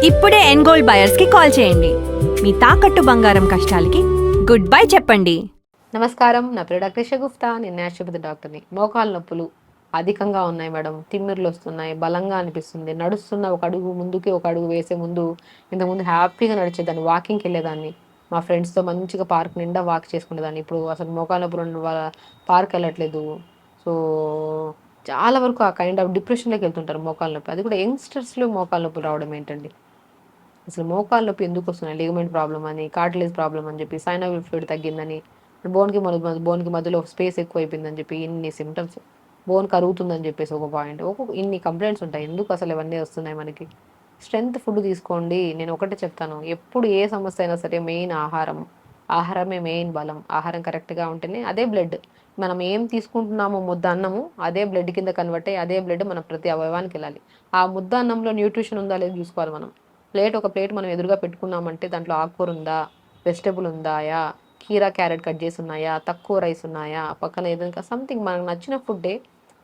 ఇప్పుడే ఎన్గోల్డ్ బయర్స్ కి కాల్ చేయండి. మీ తాకట్టు బంగారం కష్టాలకి గుడ్ బై చెప్పండి. నమస్కారం, నా పేరు డాక్టర్ షగుఫ్తా. నేను న్యాచురోపతి డాక్టర్ని. మోకాళ్ళ నొప్పులు అధికంగా ఉన్నాయి మేడం, తిమ్మిర్లు వస్తున్నాయి, బలంగా అనిపిస్తుంది. నడుస్తున్న ఒక అడుగు ముందుకి ఒక అడుగు వేసే ముందు ఇంతకుముందు హ్యాపీగా నడిచేదాన్ని, వాకింగ్కి వెళ్ళేదాన్ని, మా ఫ్రెండ్స్తో మంచిగా పార్క్ నిండా వాక్ చేసుకునేదాన్ని. ఇప్పుడు అసలు మోకాళ్ళ నొప్పులు ఉన్న వాళ్ళ పార్క్ వెళ్ళట్లేదు. సో చాలా వరకు ఆ కైండ్ ఆఫ్ డిప్రెషన్లోకి వెళ్తుంటారు మోకాళ్ళ నొప్పి. అది కూడా యంగ్స్టర్స్లో మోకాళ్ళ నొప్పులు రావడం ఏంటండి? అసలు మోకాళ్ళ నొప్పి ఎందుకు వస్తున్నాయి? లిగమెంట్ ప్రాబ్లమ్ అని, కార్టిలేజ్ ప్రాబ్లమ్ అని చెప్పి, సైనోవిల్ ఫ్లూయిడ్ తగ్గిందని, బోన్కి మధ్యలో స్పేస్ ఎక్కువ అయిపోయిందని చెప్పి ఇన్ని సిమ్టమ్స్, బోన్ కరుగుతుందని చెప్పేసి ఒక పాయింట్, ఒక్కొక్క ఇన్ని కంప్లైంట్స్ ఉంటాయి. ఎందుకు అసలు ఇవన్నీ వస్తున్నాయి మనకి? స్ట్రెంగ్త్ ఫుడ్ తీసుకోండి. నేను ఒకటే చెప్తాను, ఎప్పుడు ఏ సమస్య అయినా సరే మెయిన్ ఆహారం. ఆహారమే మెయిన్ బలం. ఆహారం కరెక్ట్గా ఉంటేనే అదే బ్లడ్, మనం ఏం తీసుకుంటున్నామో ముద్ద అన్నము అదే బ్లడ్ కింద కన్వర్ట్ అయ్యి అదే బ్లడ్ మన ప్రతి అవయవానికి వెళ్ళాలి. ఆ ముద్ద అన్నంలో న్యూట్రిషన్ ఉందా లేదు చూసుకోవాలి మనం. ఒక ప్లేట్ మనం ఎదురుగా పెట్టుకున్నామంటే దాంట్లో ఆకుకూర ఉందా, వెజిటబుల్ ఉందాయా, కీరా క్యారెట్ కట్ చేసి ఉన్నాయా, తక్కువ రైస్ ఉన్నాయా, పక్కన ఏదైనా సంథింగ్ మనకు నచ్చిన ఫుడ్డే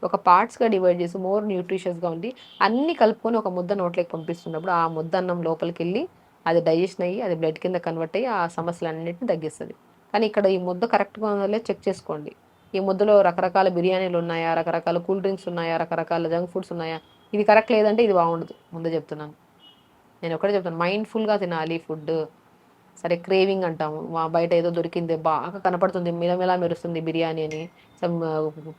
ఒక పార్ట్స్గా డివైడ్ చేసి మోర్ న్యూట్రిషియస్గా ఉండి అన్నీ కలుపుకొని ఒక ముద్ద నోట్లోకి పంపిస్తున్నప్పుడు ఆ ముద్ద అన్నం లోపలికి వెళ్ళి అది డైజెషన్ అయ్యి అది బ్లడ్ కింద కన్వర్ట్ అయ్యి ఆ సమస్యలన్నింటినీ తగ్గిస్తుంది. కానీ ఇక్కడ ఈ ముద్ద కరెక్ట్గా ఉందో చెక్ చేసుకోండి. ఈ ముద్దలో రకరకాల బిర్యానీలు ఉన్నాయా, రకరకాల కూల్ డ్రింక్స్ ఉన్నాయా, రకరకాల జంక్ ఫుడ్స్ ఉన్నాయా, ఇది కరెక్ట్ లేదంటే ఇది బాగుండదు. ముందే చెప్తున్నాను. నేను ఒకటే చెప్తాను, మైండ్ఫుల్గా తినాలి ఫుడ్. సరే, క్రేవింగ్ అంటాము, బయట ఏదో దొరికింది బాగా కనపడుతుంది, మిలమిలా మెరుస్తుంది బిర్యానీ అని, సమ్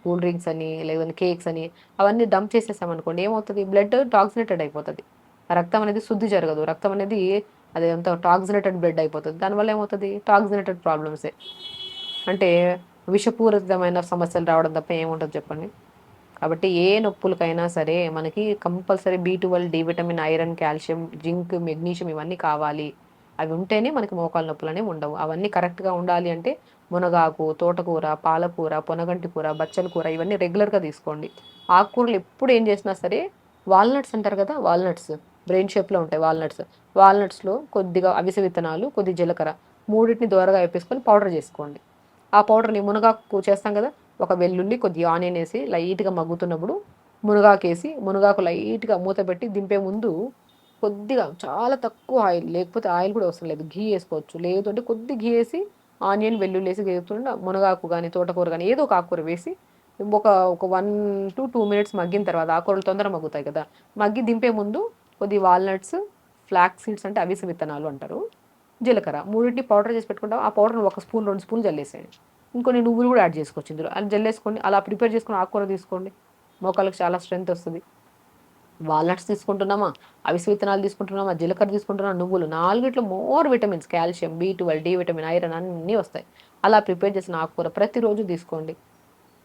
కూల్ డ్రింక్స్ అని, లేదంటే కేక్స్ అని, అవన్నీ డంప్ చేసేసామనుకోండి, ఏమవుతుంది? బ్లడ్ టాక్సినేటెడ్ అయిపోతుంది. రక్తం అనేది శుద్ధి జరగదు. రక్తం అనేది అదేంత టాక్సినేటెడ్ బ్లడ్ అయిపోతుంది. దానివల్ల ఏమవుతుంది? టాక్సినేటెడ్ ప్రాబ్లమ్సే. అంటే విషపూరితమైన సమస్యలు రావడం తప్ప ఏముంటుంది చెప్పండి? కాబట్టి ఏ నొప్పులకైనా సరే మనకి compulsory B12, D vitamin, iron, calcium, zinc, magnesium ఇవన్నీ కావాలి. అవి ఉంటేనే మనకి మోకాళ్ళ నొప్పులు అనేవి ఉండవు. అవన్నీ కరెక్ట్గా ఉండాలి అంటే మునగాకు, తోటకూర, పాలకూర, పొనగంటి కూర, బచ్చల కూర ఇవన్నీ రెగ్యులర్గా తీసుకోండి. ఆకుకూరలు ఎప్పుడు ఏం చేసినా సరే, వాల్నట్స్ అంటారు కదా, వాల్నట్స్ బ్రెయిన్ షేప్లో ఉంటాయి వాల్నట్స్. వాల్నట్స్లో కొద్దిగా అవిసె విత్తనాలు, కొద్ది జీలకర్ర, మూడింటిని దోరగా వేపేసుకొని పౌడర్ చేసుకోండి. ఆ పౌడర్ని మునగాకు చేస్తాం కదా, ఒక వెల్లుల్లి, కొద్దిగా ఆనియన్ వేసి లైట్గా మగ్గుతున్నప్పుడు మునగాకు వేసి, మునగాకు లైట్గా మూత పెట్టి దింపే ముందు కొద్దిగా చాలా తక్కువ ఆయిల్, లేకపోతే ఆయిల్ కూడా అవసరం లేదు, ఘీ వేసుకోవచ్చు. లేదు అంటే కొద్ది ఘీ వేసి ఆనియన్, వెల్లుల్లి వేసి వేస్తుండ మునగాకు కానీ తోటకూర కానీ ఏదో ఒక ఆకుకూర వేసి ఒక ఒక 1 to 2 minutes మగ్గిన తర్వాత, ఆకుకూరలు తొందరగా మగ్గుతాయి కదా, మగ్గి దింపే ముందు కొద్ది వాల్నట్స్, ఫ్లాక్ సీడ్స్ అంటే అవిసె విత్తనాలు అంటారు, జీలకర్ర, మూడింటిని పౌడర్ చేసి పెట్టుకుంటాం. ఆ పౌడర్ని 1 స్పూన్ 2 స్పూన్ జల్లేసేయండి. ఇంకొన్ని నువ్వులు కూడా యాడ్ చేసుకోవచ్చు ఇందులో. అది జల్లేసుకోండి. అలా ప్రిపేర్ చేసుకుని ఆకుకూర తీసుకోండి. మోకాళ్ళకి చాలా స్ట్రెంత్ వస్తుంది. వాల్నట్స్ తీసుకుంటున్నామా, అవిసె విత్తనాలు తీసుకుంటున్నామా, జీలకర్ర తీసుకుంటున్నామా, నువ్వులు, నాలుగిట్లో more vitamins, calcium, B12, D vitamin, iron అన్నీ వస్తాయి. అలా ప్రిపేర్ చేసిన ఆకుకూర ప్రతిరోజు తీసుకోండి.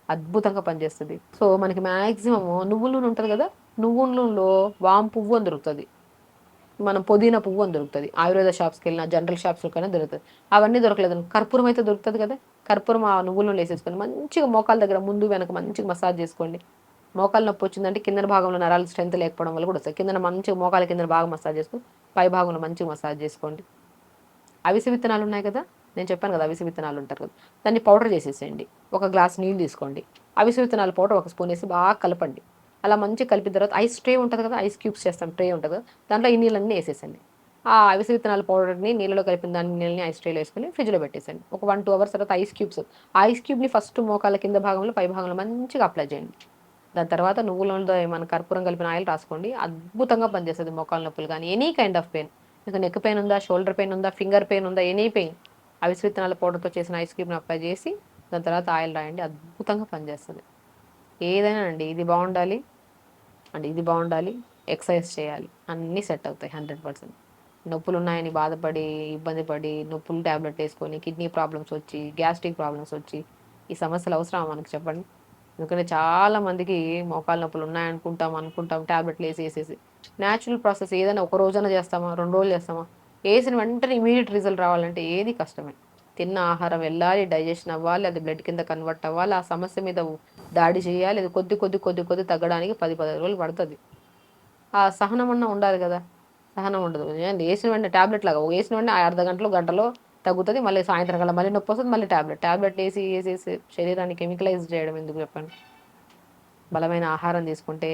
అద్భుతంగా పనిచేస్తుంది. సో మనకి మ్యాక్సిమం నువ్వుల నూనె ఉంటుంది కదా, నువ్వుల నూనెలో వాము పువ్వు అని దొరుకుతుంది, మనం పుదీనా పువ్వు అని దొరుకుతుంది. ఆయుర్వేద షాప్స్కి వెళ్ళినా, జనరల్ షాప్స్లోకైనా దొరుకుతుంది. అవన్నీ దొరకలేదు, కర్పూరం అయితే దొరుకుతుంది కదా, కర్పూరం ఆ నువ్వులను వేసేసుకొని మంచిగా మోకాల దగ్గర ముందు వెనక మంచిగా మసాజ్ చేసుకోండి. మోకాలు నొప్పి వచ్చిందంటే కింద భాగంలో నరాలు స్ట్రెంత్ లేకపోవడం వల్ల కూడా వస్తుంది. కింద మంచిగా మోకాల కింద బాగా మసాజ్ చేసుకొని పై భాగంలో మంచిగా మసాజ్ చేసుకోండి. అవిసె విత్తనాలు ఉన్నాయి కదా, నేను చెప్పాను కదా అవిసె విత్తనాలు ఉంటారు కదా, దాన్ని పౌడర్ చేసేసేయండి. ఒక గ్లాస్ నీళ్ళు తీసుకోండి, అవిసె విత్తనాల పౌడర్ 1 స్పూన్ వేసి బాగా కలపండి. అలా మంచిగా కలిపిన తర్వాత ఐస్ ట్రే ఉంటుంది కదా, ఐస్ క్యూబ్స్ చేస్తాం ట్రే ఉంటుంది కదా, దాంట్లో ఈ నీళ్ళన్నీ వేసేసండి. ఆ అవిసె విత్తనాల పౌడర్ని నీళ్ళలో కలిపిన దాన్ని నీళ్ళని ఐస్ ట్రేలో వేసుకొని ఫ్రిడ్జ్లో పెట్టేసండి. ఒక 1-2 అవర్స్ తర్వాత ఐస్ క్యూబ్స్, ఆ ఐస్ క్యూబ్ని ఫస్ట్ మోకాల కింద భాగంలో పై భాగంలో మంచిగా అప్లై చేయండి. దాని తర్వాత నువ్వులలో మన కర్పూరం కలిపిన ఆయిల్ రాసుకోండి. అద్భుతంగా పనిచేస్తుంది మోకాల నొప్పులు కానీ ఎనీ కైండ్ ఆఫ్ పెయిన్. మీకు నెక్ పెయిన్ ఉందా, షోల్డర్ పెయిన్ ఉందా, ఫింగర్ పెయిన్ ఉందా, ఎనీ పెయిన్, అవిసె విత్తనాల పౌడర్తో చేసిన ఐస్ క్రీమ్ని అప్లై చేసి దాని తర్వాత ఆయిల్ రాయండి. అద్భుతంగా పనిచేస్తుంది. ఏదైనా అండి, ఇది బాగుండాలి, ఎక్సర్సైజ్ చేయాలి, అన్నీ సెట్ అవుతాయి 100%. నొప్పులు ఉన్నాయని బాధపడి, ఇబ్బంది పడి, నొప్పులు ట్యాబ్లెట్ వేసుకొని కిడ్నీ ప్రాబ్లమ్స్ వచ్చి, గ్యాస్ట్రిక్ ప్రాబ్లమ్స్ వచ్చి, ఈ సమస్యలు అవసరమా మనకి చెప్పండి? ఎందుకంటే చాలా మందికి మోకాలు నొప్పులు అనుకుంటాం ట్యాబ్లెట్లు వేసేసి. న్యాచురల్ ప్రాసెస్ ఏదైనా ఒక రోజైనా చేస్తామా, 2 రోజులు చేస్తామా? వేసిన వెంటనే ఇమీడియట్ రిజల్ట్ రావాలంటే ఏది కష్టమే. తిన్న ఆహారం వెళ్ళాలి, డైజెషన్ అవ్వాలి, అది బ్లడ్ కింద కన్వర్ట్ అవ్వాలి, ఆ సమస్య మీద దాడి చేయాలి, అది కొద్ది తగ్గడానికి 10-15 రోజులు పడుతుంది. ఆ సహనం అన్న ఉండాలి కదా, సహనం ఉండదు. వేసిన వెంటనే ట్యాబ్లెట్ లాగా వేసిన వెంటనే అర్ధ గంటలో తగ్గుతుంది, మళ్ళీ సాయంత్రం కల్లా మళ్ళీ నొప్పి వస్తుంది, మళ్ళీ ట్యాబ్లెట్ వేసి శరీరాన్ని కెమికలైజ్ చేయడం ఎందుకు చెప్పండి? బలమైన ఆహారం తీసుకుంటే,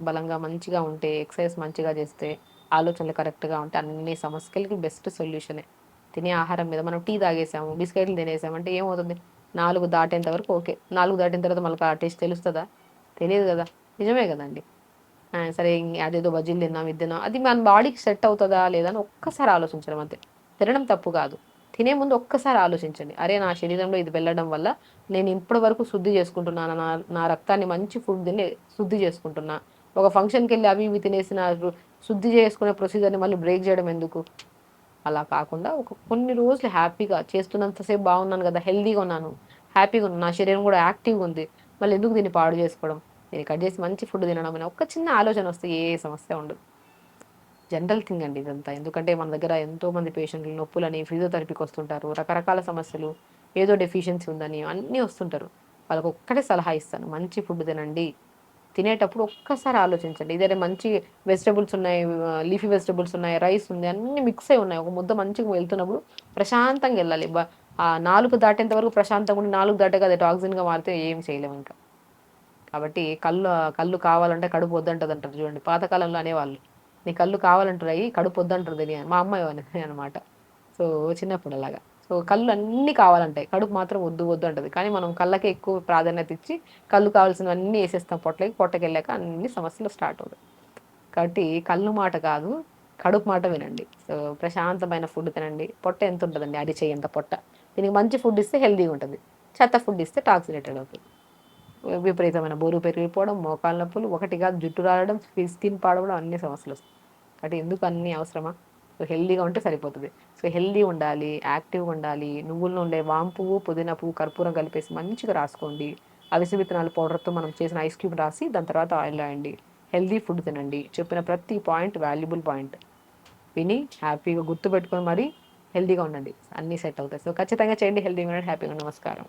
బలంగా మంచిగా ఉంటే, ఎక్సర్సైజ్ మంచిగా చేస్తే ఆలోచనలు కరెక్ట్గా ఉంటే అన్ని సమస్యలకి బెస్ట్ సొల్యూషనే. తినే ఆహారం మీద మనం టీ తాగేసాము, బిస్కెట్లు తినేసాము అంటే ఏమవుతుంది? 4 దాటేంత వరకు ఓకే. 4 దాటిన తర్వాత మనకు ఆ టేస్ట్ తెలుస్తదా? తెలీదు గదా! నిజమే గదండీ! సరే అదేదో బజ్జీలు తిన్నాం, ఇది తిన్నాం. అది మన బాడీకి సెట్ అవుతదా? లేదా? అని ఒక్కసారి ఆలోచించడం అంతే. తినడం తప్పు కాదు. తినే ముందు ఒక్కసారి ఆలోచించండి. అరే! నా శరీరంలో ఇది వెళ్ళడం వల్ల నేను ఇప్పటి వరకు శుద్ధి చేసుకుంటున్నానా? నా నా రక్తాన్ని మంచి ఫుడ్ తిని శుద్ధి చేసుకుంటున్నా. ఒక ఫంక్షన్‌కెళ్ళి అవి ఇవి తినేసి నా శుద్ధి చేసుకునే ప్రొసీజర్‌ని మళ్ళీ బ్రేక్ చేయడం ఎందుకు? అలా కాకుండా ఒక కొన్ని రోజులు హ్యాపీగా చేస్తున్నంత సేపు బాగున్నాను కదా! హెల్తీగా ఉన్నాను. హ్యాపీగా ఉన్నాను. నా శరీరం కూడా యాక్టివ్‌గా ఉంది. మళ్ళీ ఎందుకు దీన్ని పాడు చేసుకోవడం? దీన్ని కట్ చేసి మంచి ఫుడ్ తినడం అనే ఒక చిన్న ఆలోచన వస్తే ఏ సమస్య ఉండదు. జనరల్ థింగ్ అండి ఇదంతా. ఎందుకంటే మన దగ్గర ఎంతోమంది పేషెంట్‌లు నొప్పులని ఫిజియోథెరపీకి వస్తుంటారు. రకరకాల సమస్యలు ఏదో డెఫిషియన్సీ ఉందని అన్నీ వస్తుంటారు. వాళ్ళకి ఒక్కటే సలహా ఇస్తాను. మంచి ఫుడ్ తినండి. తినేటప్పుడు ఒక్కసారి ఆలోచించండి. ఇదేదో మంచి వెజిటబుల్స్ ఉన్నాయి, లీఫీ వెజిటబుల్స్ ఉన్నాయి, రైస్ ఉంది, అన్నీ మిక్స్ అయ్యి ఉన్నాయి. ఒక ముద్ద మంచిగా వెళ్తున్నప్పుడు ప్రశాంతంగా ఎళ్ళాలి. నాలుక దాటేంత వరకు ప్రశాంతంగా ఉండి, నాలుక దాటాక అది టాక్సిన్‌గా మారితే ఏం చేయలేం ఇంక. కాబట్టి కళ్ళు కావాలంటే కడుపు వద్దంటదంటారు చూడండి. పాతకాలంలో అనేవాళ్ళు. "నీ కళ్ళు కావాలంటున్నాయి, కడుపు వద్దంటది" అని. మా అమ్మ అనేది అనమాట. సో, చిన్నప్పుడు అలాగా. సో, కళ్ళు అన్నీ కావాలంటాయి. కడుపు మాత్రం వద్దు వద్దు అంటది. కానీ మనం కళ్ళకే ఎక్కువ ప్రాధాన్యత ఇచ్చి, కళ్ళు కావాల్సినవన్నీ ఏసేస్తాం పొట్టలోకి. పొట్టకెళ్ళాక అన్ని సమస్యలు స్టార్ట్ అవుతాయి. కాబట్టి కళ్ళు మాట కాదు, కడుపు మాట వినండి. సో, ప్రశాంతమైన ఫుడ్ తినండి. పొట్ట ఎంతుంటదండి? అరిచెయ్యంత పొట్ట. దీనికి మంచి ఫుడ్ ఇస్తే హెల్తీగా ఉంటది. చెత్త ఫుడ్ ఇస్తే టాక్సినేటెడ్ అవుతది. విపరీతమైన బరువు పెరిగిపోవడం, మోకాళ్ళ నొప్పులు, ఒకటి కాదు జుట్టు రాలడం, స్కిన్ పాడవడం అన్ని సమస్యలొస్తాయి. కాబట్టి ఎందుకు అన్నీ అవసరమా? సో, హెల్తీగా ఉంటే సరిపోతది. సో, హెల్తీ ఉండాలి, యాక్టివ్‌గా ఉండాలి. నువ్వుల నూనె, వాము పువ్వు, పుదీనా పువ్వు, కర్పూరం కలిపేసి మంచిగా రాసుకోండి. అవిసె విత్తనాల పౌడర్‌తో మనం చేసిన ఐస్ క్యూబ్ రాసి దాని తర్వాత ఆయిల్‌లో ఎయండి. హెల్తీ ఫుడ్ తినండి. చెప్పిన ప్రతి పాయింట్ వాల్యుబుల్ పాయింట్. విని హ్యాపీగా గుర్తుపెట్టుకొని మరి హెల్తీగా ఉండండి. అన్నీ సెట్ అవుతాయి. సో, ఖచ్చితంగా చేయండి. హెల్తీగా ఉండండి. హ్యాపీగా ఉండండి. నమస్కారం.